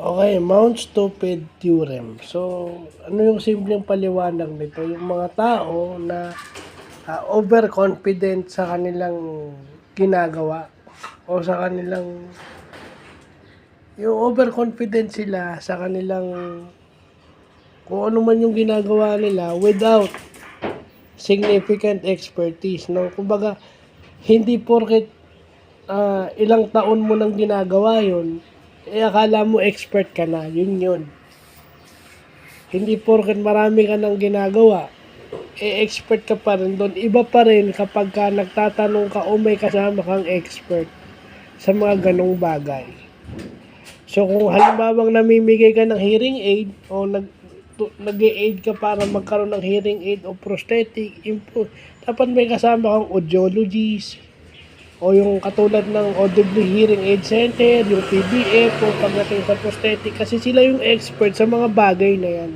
Okay, Mount Stupid Theorem. So, ano yung simpleng paliwanag nito? Yung mga tao na overconfident sa kanilang ginagawa o sa kanilang yung overconfident sila sa kanilang kung ano man yung ginagawa nila without significant expertise, no? Kumbaga, hindi porket ilang taon mo nang ginagawa yun, akala mo expert ka na, yun. Hindi porket marami ka nang ginagawa, expert ka pa rin doon. Iba pa rin kapag ka nagtatanong ka o may kasama kang expert sa mga ganong bagay. So kung halimbawang namimigay ka ng hearing aid o nag-aid ka para magkaroon ng hearing aid o prosthetic, dapat may kasama kang audiologist o yung katulad ng Audibly Hearing Aid Center, yung PBF o pagdating sa prosthetic kasi sila yung expert sa mga bagay na yan.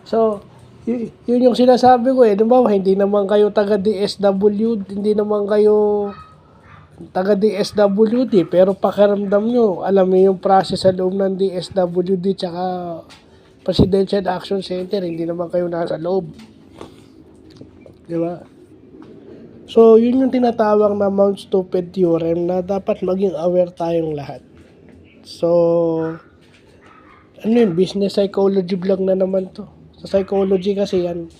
So, yun yung sinasabi ko diba, hindi naman kayo taga DSWD, hindi naman kayo taga DSWD, pero pakiramdam nyo, alam mo yung process sa loob ng DSWD tsaka Presidential Action Center, hindi naman kayo nasa loob. Diba? So, yun yung tinatawag na Mount Stupid Theorem na dapat maging aware tayong lahat. So, ano yun, business psychology vlog na naman to. Sa psychology kasi yan.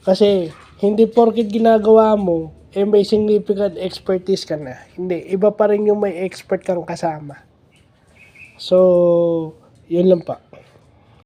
Kasi, hindi porket ginagawa mo, may significant expertise ka na. Hindi, iba pa rin yung may expert kang kasama. So, yun lang pa.